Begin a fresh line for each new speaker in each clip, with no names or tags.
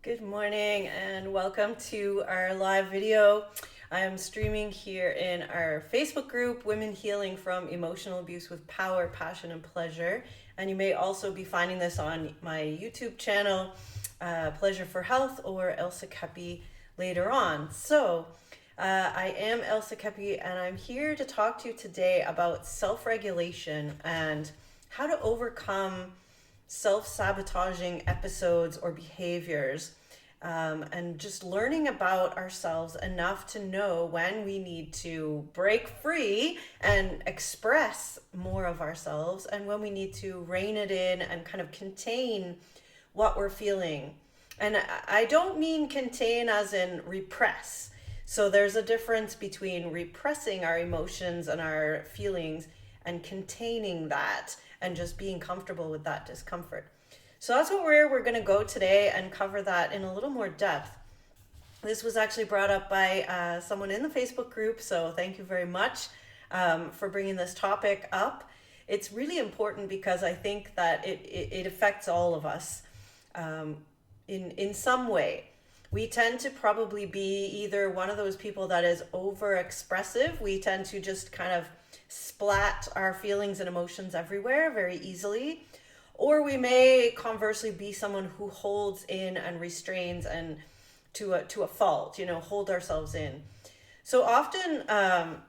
Good morning and welcome to our live video. I am streaming here in our Facebook group, Women Healing from Emotional Abuse with Power, Passion, and Pleasure. And you may also be finding this on my YouTube channel, Pleasure for Health, or Elsa Kepi later on. So I am Elsa Kepi and I'm here to talk to you today about self-regulation and how to overcome self-sabotaging episodes or behaviors, and just learning about ourselves enough to know when we need to break free and express more of ourselves and when we need to rein it in and kind of contain what we're feeling. And I don't mean contain as in repress. So there's a difference between repressing our emotions and our feelings and containing that and just being comfortable with that discomfort. So that's what we're going to go today and cover that in a little more depth. This was actually brought up by someone in the Facebook group, so thank you very much for bringing this topic up. It's really important because I think that it affects all of us in some way. We tend to probably be either one of those people that is over expressive. We tend to just kind of splat our feelings and emotions everywhere very easily. Or we may conversely be someone who holds in and restrains and to a fault, hold ourselves in. So often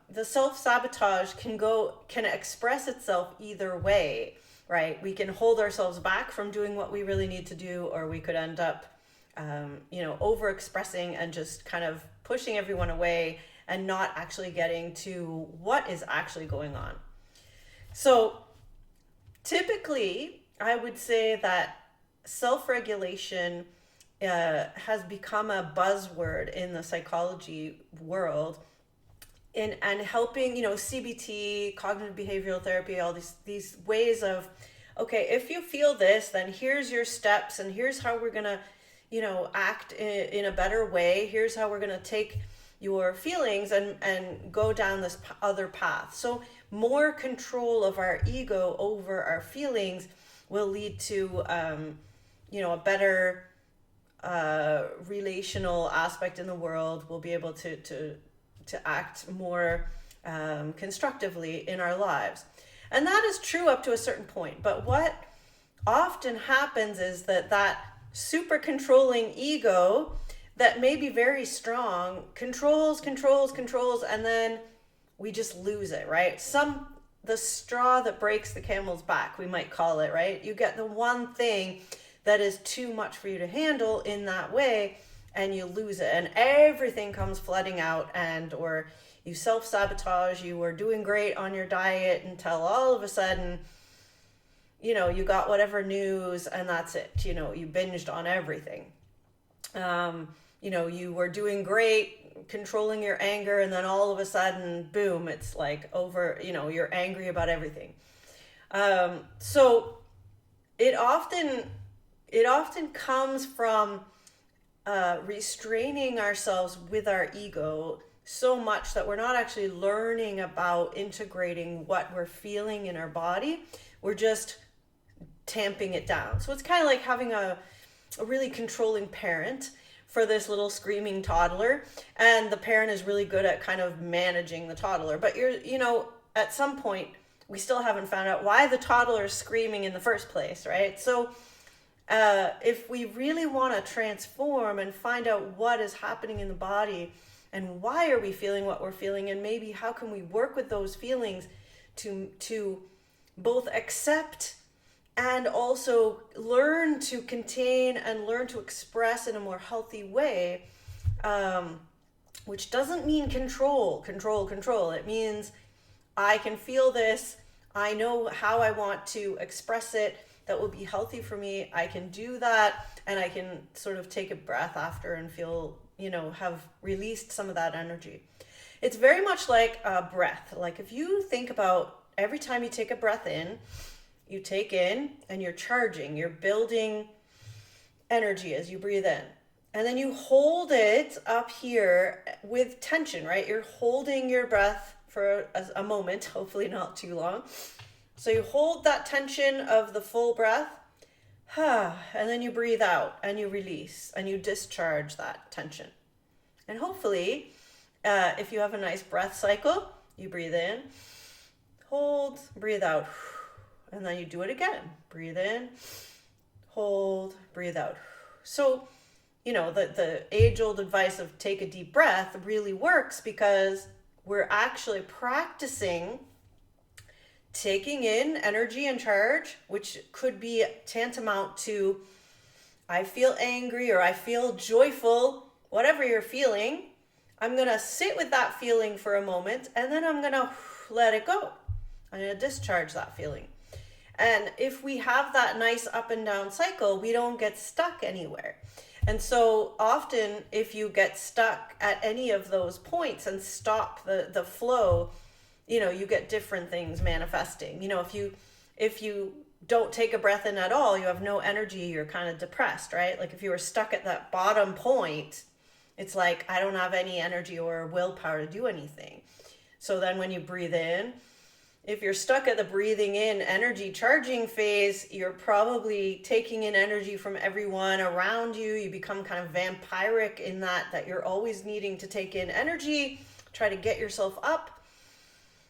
the self-sabotage can express itself either way, right? We can hold ourselves back from doing what we really need to do, or we could end up over-expressing and just kind of pushing everyone away and not actually getting to what is actually going on. So typically, I would say that self-regulation has become a buzzword in the psychology world and helping, CBT, cognitive behavioral therapy, all these ways of, okay, if you feel this, then here's your steps and here's how we're going to, act in a better way. Here's how we're going to take your feelings and go down this other path. So more control of our ego over our feelings will lead to, a better relational aspect in the world. We'll be able to act more constructively in our lives. And that is true up to a certain point. But what often happens is that super controlling ego that may be very strong controls, and then we just lose it, right? The straw that breaks the camel's back, we might call it, right? You get the one thing that is too much for you to handle in that way, and you lose it, and everything comes flooding out, or you self-sabotage. You were doing great on your diet until all of a sudden, you got whatever news, and that's it. You binged on everything. You were doing great, controlling your anger, and then all of a sudden, boom, it's like over, you're angry about everything. So it often comes from restraining ourselves with our ego so much that we're not actually learning about integrating what we're feeling in our body. We're just tamping it down. So it's kind of like having a really controlling parent for this little screaming toddler, and the parent is really good at kind of managing the toddler. But at some point, we still haven't found out why the toddler is screaming in the first place, right? So if we really want to transform and find out what is happening in the body and why are we feeling what we're feeling, and maybe how can we work with those feelings to both accept and also learn to contain and learn to express in a more healthy way, which doesn't mean control. It means I can feel this. I know how I want to express it. That will be healthy for me. I can do that, and I can sort of take a breath after and feel, have released some of that energy. It's very much like a breath. Like if you think about every time you take a breath in, you take in and you're charging, you're building energy as you breathe in. And then you hold it up here with tension, right? You're holding your breath for a moment, hopefully not too long. So you hold that tension of the full breath, And then you breathe out and you release and you discharge that tension. And hopefully, if you have a nice breath cycle, you breathe in, hold, breathe out, and then you do it again. Breathe in, hold, breathe out. So, the age-old advice of take a deep breath really works because we're actually practicing taking in energy and charge, which could be tantamount to I feel angry or I feel joyful, whatever you're feeling. I'm going to sit with that feeling for a moment and then I'm going to let it go. I'm going to discharge that feeling. And if we have that nice up and down cycle, we don't get stuck anywhere. And so often if you get stuck at any of those points and stop the flow, you get different things manifesting. If you don't take a breath in at all, you have no energy, you're kind of depressed, right? Like if you were stuck at that bottom point, it's like, I don't have any energy or willpower to do anything. So then when you breathe in, if you're stuck at the breathing in energy charging phase, you're probably taking in energy from everyone around you. You become kind of vampiric in that you're always needing to take in energy, try to get yourself up.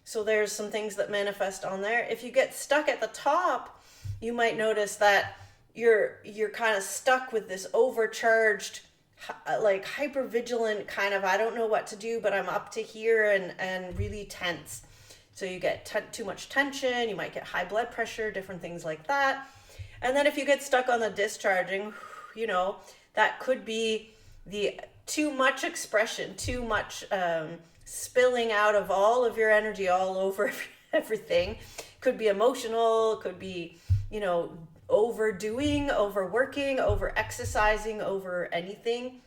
So there's some things that manifest on there. If you get stuck at the top, you might notice that you're kind of stuck with this overcharged, like hypervigilant kind of, I don't know what to do, but I'm up to here and really tense. So you get too much tension, you might get high blood pressure, different things like that. And then if you get stuck on the discharging, that could be the too much expression, too much spilling out of all of your energy all over everything. Could be emotional, could be, overdoing, overworking, over exercising, over anything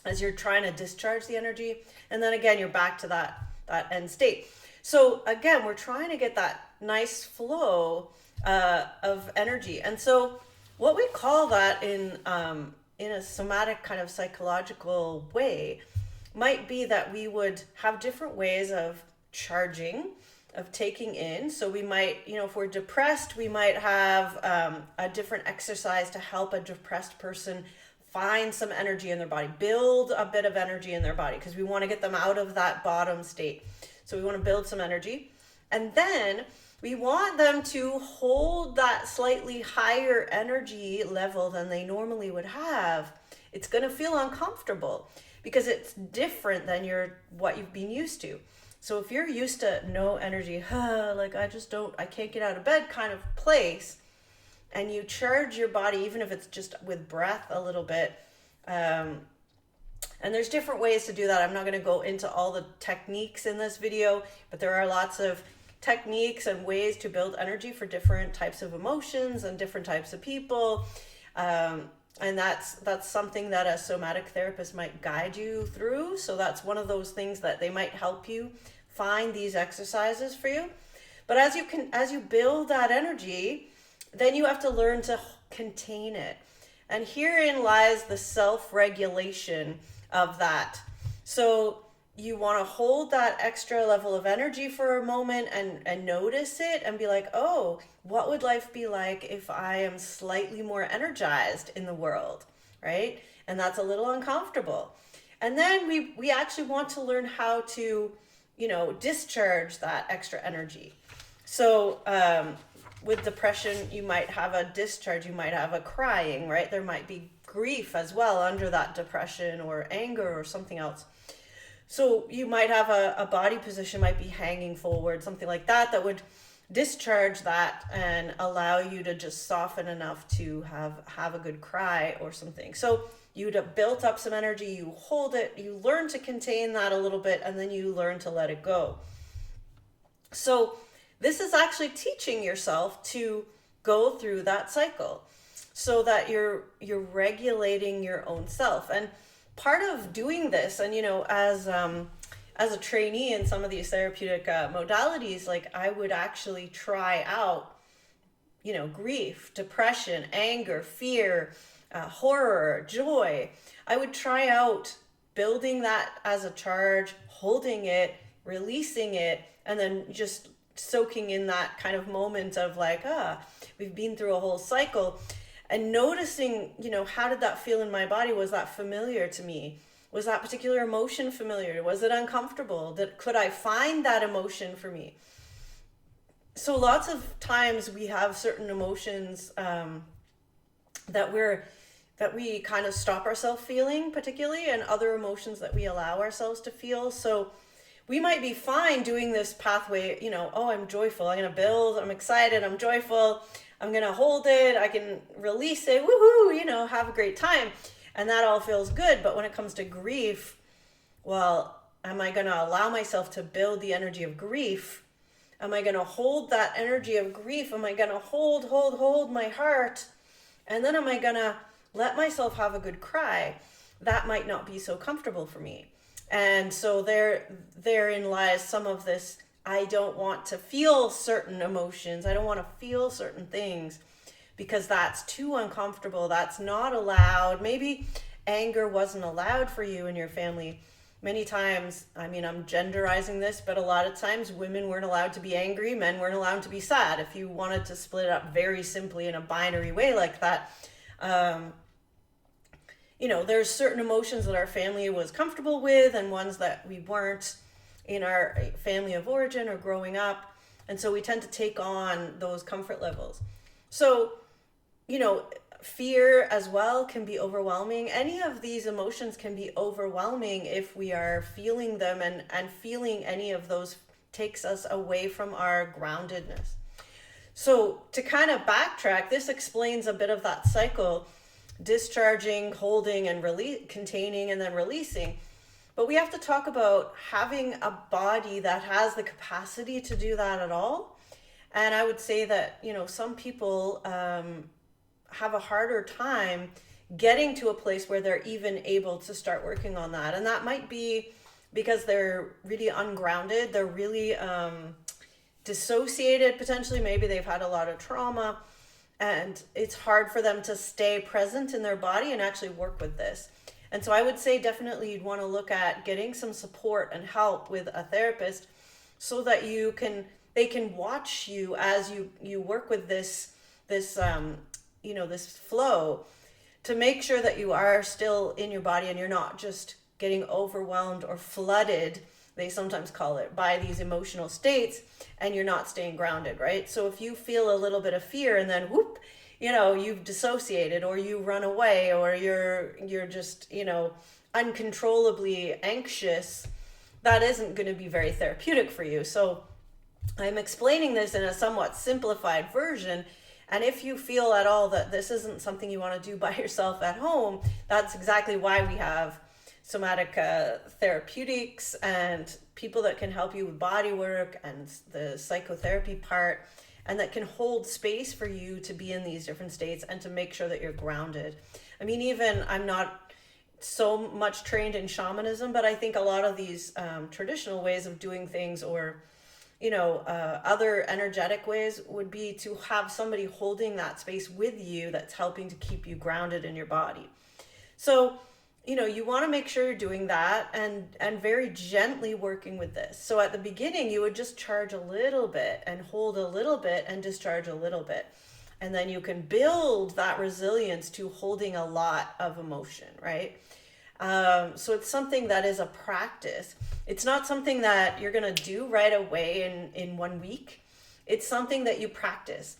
as you're trying to discharge the energy. And then again, you're back to that end state. So again, we're trying to get that nice flow of energy. And so what we call that in a somatic kind of psychological way might be that we would have different ways of charging, of taking in. So we might, if we're depressed, we might have a different exercise to help a depressed person find some energy in their body, build a bit of energy in their body, because we want to get them out of that bottom state. So we want to build some energy. And then we want them to hold that slightly higher energy level than they normally would have. It's going to feel uncomfortable because it's different than what you've been used to. So if you're used to no energy, like I can't get out of bed kind of place, and you charge your body, even if it's just with breath a little bit, and there's different ways to do that. I'm not going to go into all the techniques in this video, but there are lots of techniques and ways to build energy for different types of emotions and different types of people. And that's something that a somatic therapist might guide you through. So that's one of those things that they might help you find these exercises for you. But as you build that energy, then you have to learn to contain it. And herein lies the self-regulation of that. So you want to hold that extra level of energy for a moment and notice it and be like, oh, what would life be like if I am slightly more energized in the world, right? And that's a little uncomfortable. And then we actually want to learn how to, discharge that extra energy. So with depression, you might have a discharge, you might have a crying, right? There might be grief as well under that depression, or anger or something else. So you might have a body position, might be hanging forward, something like that would discharge that and allow you to just soften enough to have a good cry or something. So you'd have built up some energy, you hold it, you learn to contain that a little bit, and then you learn to let it go. So this is actually teaching yourself to go through that cycle so that you're regulating your own self. And part of doing this, and as a trainee in some of these therapeutic modalities, like I would actually try out, grief, depression, anger, fear, horror, joy. I would try out building that as a charge, holding it, releasing it, and then just soaking in that kind of moment of like, we've been through a whole cycle. and noticing, how did that feel in my body? Was that familiar to me? Was that particular emotion familiar? Was it uncomfortable? Could I find that emotion for me? So lots of times we have certain emotions that we kind of stop ourselves feeling, particularly, and other emotions that we allow ourselves to feel. So we might be fine doing this pathway, oh, I'm joyful, I'm going to build, I'm excited, I'm joyful, I'm going to hold it, I can release it, woohoo, have a great time. And that all feels good. But when it comes to grief, well, am I going to allow myself to build the energy of grief? Am I going to hold that energy of grief? Am I going to hold my heart? And then am I going to let myself have a good cry? That might not be so comfortable for me. And so therein lies some of this, I don't want to feel certain emotions. I don't want to feel certain things because that's too uncomfortable. That's not allowed. Maybe anger wasn't allowed for you in your family. Many times, I'm genderizing this, but a lot of times women weren't allowed to be angry, men weren't allowed to be sad. If you wanted to split it up very simply in a binary way like that, there's certain emotions that our family was comfortable with and ones that we weren't in our family of origin or growing up. And so we tend to take on those comfort levels. So, fear as well can be overwhelming. Any of these emotions can be overwhelming if we are feeling them, and feeling any of those takes us away from our groundedness. So to kind of backtrack, this explains a bit of that cycle: discharging, holding, and containing, and then releasing. But we have to talk about having a body that has the capacity to do that at all. And I would say that, some people have a harder time getting to a place where they're even able to start working on that. And that might be because they're really ungrounded. They're really dissociated, potentially. Maybe they've had a lot of trauma. And it's hard for them to stay present in their body and actually work with this. And so I would say definitely you'd want to look at getting some support and help with a therapist so that they can watch you as you work with this flow, to make sure that you are still in your body and you're not just getting overwhelmed or flooded, they sometimes call it, by these emotional states, and you're not staying grounded, right? So if you feel a little bit of fear and then whoop, you've dissociated, or you run away, or you're just, uncontrollably anxious, that isn't going to be very therapeutic for you. So I'm explaining this in a somewhat simplified version. And if you feel at all that this isn't something you want to do by yourself at home, that's exactly why we have somatic therapeutics and people that can help you with body work and the psychotherapy part, and that can hold space for you to be in these different states and to make sure that you're grounded. Even I'm not so much trained in shamanism, but I think a lot of these traditional ways of doing things, or other energetic ways, would be to have somebody holding that space with you that's helping to keep you grounded in your body. So, you want to make sure you're doing that and very gently working with this. So at the beginning, you would just charge a little bit and hold a little bit and discharge a little bit. And then you can build that resilience to holding a lot of emotion, right? So it's something that is a practice. It's not something that you're going to do right away in 1 week. It's something that you practice.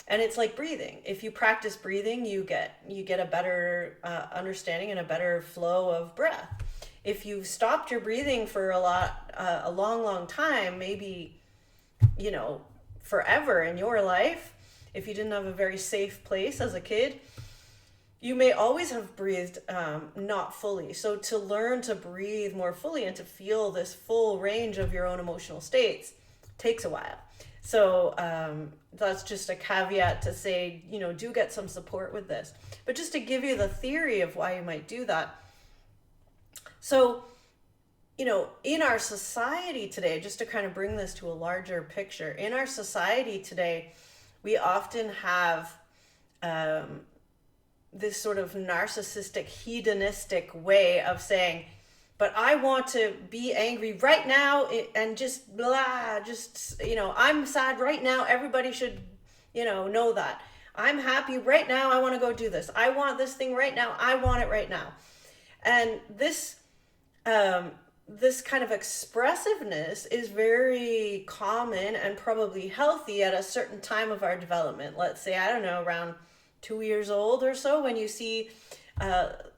And it's like breathing. If you practice breathing, you get a better understanding and a better flow of breath. If you've stopped your breathing for a long time, maybe, forever in your life, if you didn't have a very safe place as a kid, you may always have breathed not fully. So to learn to breathe more fully and to feel this full range of your own emotional states takes a while. So that's just a caveat to say, do get some support with this. But just to give you the theory of why you might do that. So, in our society today, just to kind of bring this to a larger picture, in our society today, we often have this sort of narcissistic, hedonistic way of saying, but I want to be angry right now and just blah, I'm sad right now. Everybody should, know that. I'm happy right now. I want to go do this. I want this thing right now. I want it right now. And this kind of expressiveness is very common and probably healthy at a certain time of our development. Let's say, I don't know, around 2 years old or so, when you see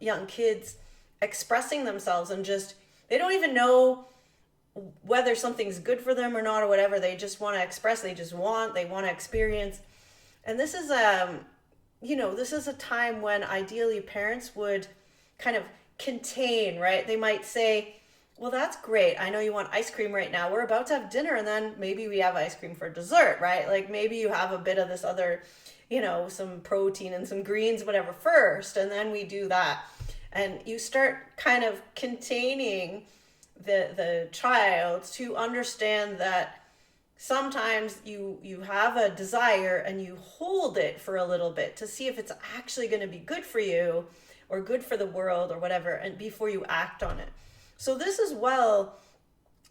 young kids expressing themselves and just, they don't even know whether something's good for them or not or whatever. They just want to express, they want to experience. And this is this is a time when ideally parents would kind of contain, right? They might say, well, that's great. I know you want ice cream right now. We're about to have dinner, and then maybe we have ice cream for dessert, right? Like maybe you have a bit of this other, some protein and some greens, whatever, first, and then we do that. And you start kind of containing the child to understand that sometimes you have a desire and you hold it for a little bit to see if it's actually going to be good for you or good for the world or whatever, and before you act on it. So this is, well,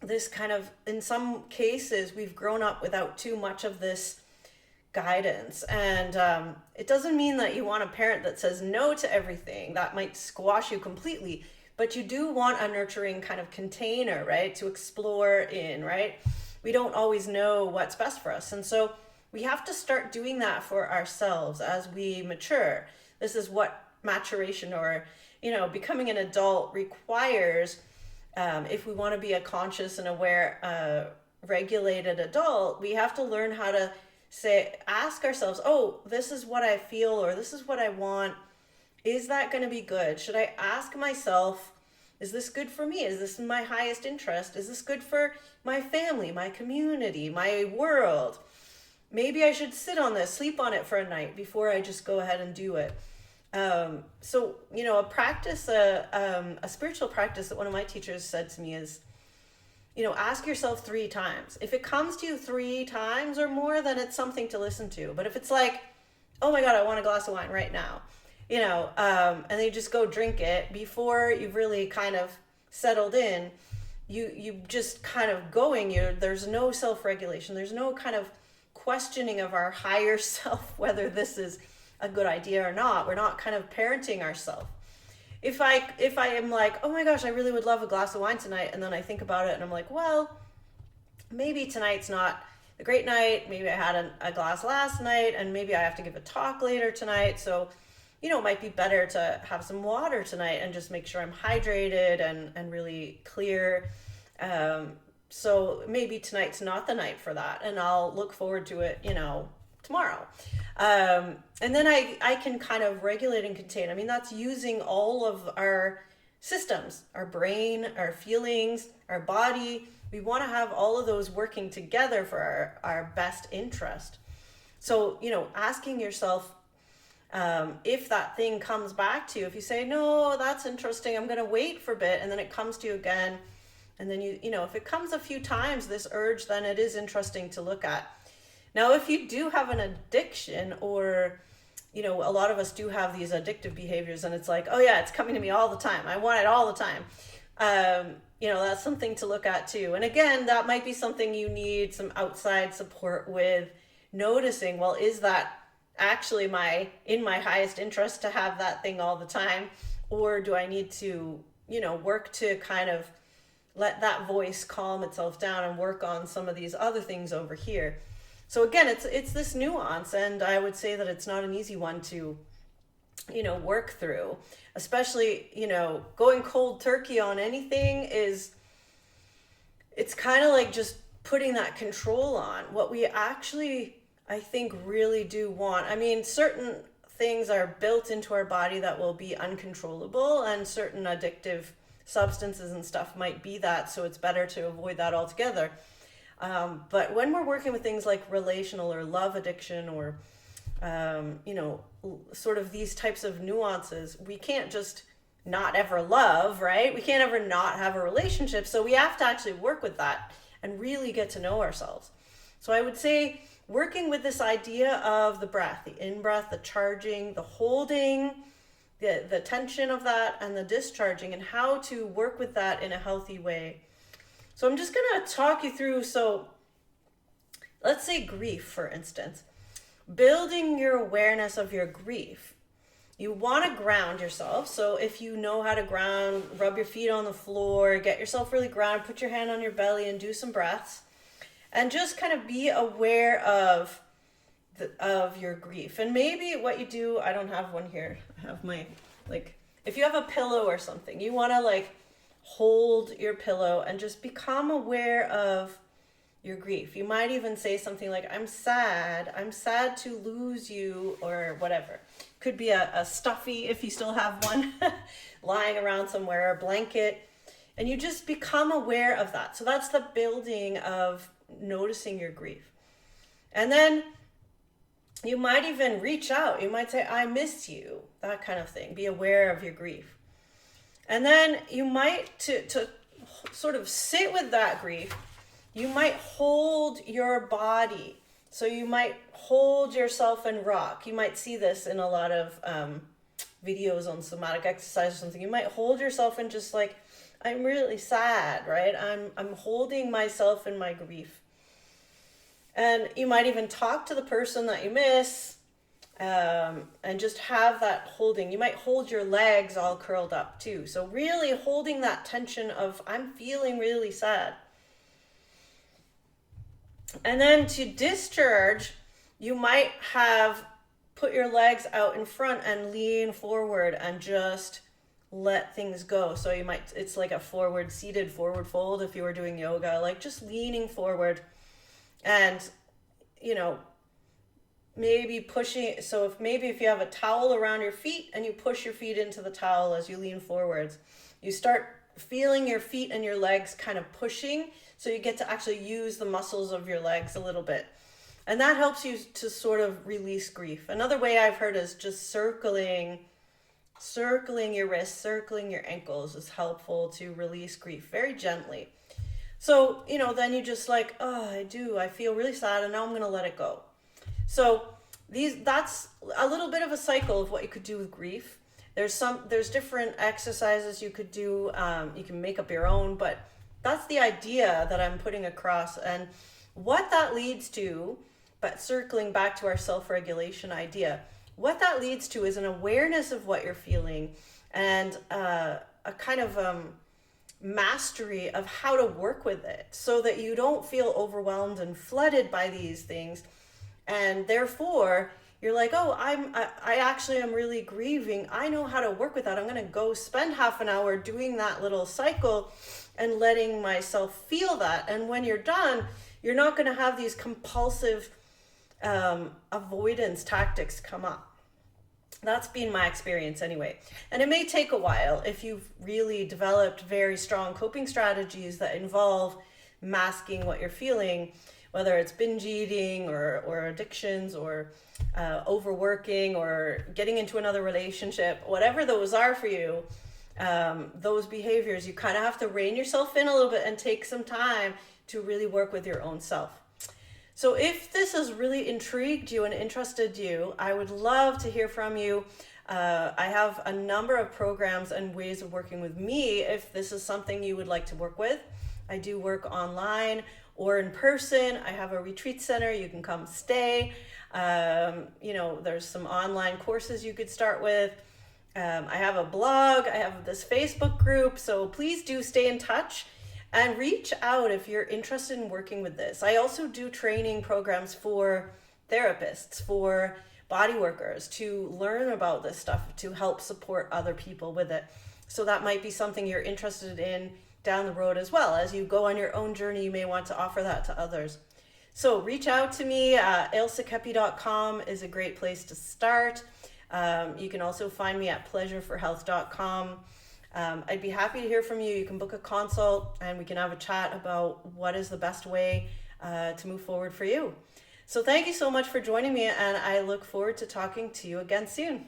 this kind of, in some cases, we've grown up without too much of this guidance. And it doesn't mean that you want a parent that says no to everything. That might squash you completely. But you do want a nurturing kind of container, right, to explore in, right? We don't always know what's best for us. And so we have to start doing that for ourselves as we mature. This is what maturation, or, becoming an adult, requires. If we want to be a conscious and aware, regulated adult, we have to learn how to ask ourselves, oh, this is what I feel, or this is what I want. Is that going to be good? Should I ask myself, is this good for me? Is this in my highest interest? Is this good for my family, my community, my world? Maybe I should sit on this, sleep on it for a night before I just go ahead and do it. So, a practice, a spiritual practice that one of my teachers said to me is, ask yourself 3 times. If it comes to you 3 times or more, then it's something to listen to. But if it's like, oh my God, I want a glass of wine right now, and then you just go drink it before you've really kind of settled in, you just kind of there's no self-regulation. There's no kind of questioning of our higher self, whether this is a good idea or not. We're not kind of parenting ourselves. If I am like, oh my gosh, I really would love a glass of wine tonight, and then I think about it and I'm like, well, maybe tonight's not a great night. Maybe I had a glass last night, and maybe I have to give a talk later tonight. So, it might be better to have some water tonight and just make sure I'm hydrated and really clear. So maybe tonight's not the night for that, and I'll look forward to it, tomorrow. And then I can kind of regulate and contain. I mean, that's using all of our systems, our brain, our feelings, our body. We want to have all of those working together for our best interest. So, asking yourself, if that thing comes back to you, if you say, no, that's interesting, I'm going to wait for a bit, and then it comes to you again, and then if it comes a few times, this urge, then it is interesting to look at. Now, if you do have an addiction, or, a lot of us do have these addictive behaviors, and it's like, oh yeah, it's coming to me all the time. I want it all the time. That's something to look at too. And again, that might be something you need some outside support with, noticing, well, is that actually in my highest interest to have that thing all the time? Or do I need to, work to kind of let that voice calm itself down and work on some of these other things over here? So again, it's this nuance, and I would say that it's not an easy one to, work through, especially, going cold turkey on anything it's kind of like just putting that control on. What we actually, I think, really do want, I mean, certain things are built into our body that will be uncontrollable, and certain addictive substances and stuff might be that, so it's better to avoid that altogether. But when we're working with things like relational or love addiction, or, sort of these types of nuances, we can't just not ever love, right? We can't ever not have a relationship. So we have to actually work with that and really get to know ourselves. So I would say working with this idea of the breath, the in-breath, the charging, the holding, the tension of that, and the discharging, and how to work with that in a healthy way. So I'm just going to talk you through, so let's say grief, for instance. building your awareness of your grief. You want to ground yourself. So if you know how to ground, rub your feet on the floor, get yourself really grounded, put your hand on your belly and do some breaths. And just kind of be aware of your grief. And maybe what you do, I don't have one here. I have my, if you have a pillow or something, you want to hold your pillow and just become aware of your grief. You might even say something like, I'm sad to lose you, or whatever. Could be a stuffy, if you still have one, lying around somewhere, a blanket. And you just become aware of that. So that's the building of noticing your grief. And then you might even reach out. You might say, I miss you, that kind of thing. Be aware of your grief. And then you might, to sort of sit with that grief, you might hold your body. So you might hold yourself and rock. You might see this in a lot of videos on somatic exercise or something. You might hold yourself and just I'm really sad, right? I'm holding myself in my grief. And you might even talk to the person that you miss, and just have that holding. You might hold your legs all curled up too. So really holding that tension of, I'm feeling really sad. And then to discharge, you might have put your legs out in front and lean forward and just let things go. So you might, it's like a forward seated forward fold if you were doing yoga, just leaning forward and, maybe pushing. So if you have a towel around your feet and you push your feet into the towel as you lean forwards, you start feeling your feet and your legs kind of pushing. So you get to actually use the muscles of your legs a little bit. And that helps you to sort of release grief. Another way I've heard is just circling your wrists, circling your ankles is helpful to release grief very gently. So, then you just I feel really sad and now I'm going to let it go. So that's a little bit of a cycle of what you could do with grief. There's different exercises you could do. You can make up your own, but that's the idea that I'm putting across. And what that leads to, but circling back to our self-regulation idea, what that leads to is an awareness of what you're feeling and a kind of mastery of how to work with it so that you don't feel overwhelmed and flooded by these things. And therefore, you're like, oh, I actually am really grieving. I know how to work with that. I'm going to go spend half an hour doing that little cycle and letting myself feel that. And when you're done, you're not going to have these compulsive avoidance tactics come up. That's been my experience anyway. And it may take a while if you've really developed very strong coping strategies that involve masking what you're feeling, whether it's binge eating or addictions or overworking or getting into another relationship, whatever those are for you, those behaviors, you kind of have to rein yourself in a little bit and take some time to really work with your own self. So if this has really intrigued you and interested you, I would love to hear from you. I have a number of programs and ways of working with me if this is something you would like to work with. I do work online or in person. I have a retreat center. You can come stay. There's some online courses you could start with. I have a blog. I have this Facebook group. So please do stay in touch. And reach out if you're interested in working with this. I also do training programs for therapists, for body workers to learn about this stuff, to help support other people with it. So that might be something you're interested in down the road as well. As you go on your own journey, you may want to offer that to others. So reach out to me. ailsakepi.com is a great place to start. You can also find me at pleasureforhealth.com. I'd be happy to hear from you. You can book a consult and we can have a chat about what is the best way to move forward for you. So thank you so much for joining me, and I look forward to talking to you again soon.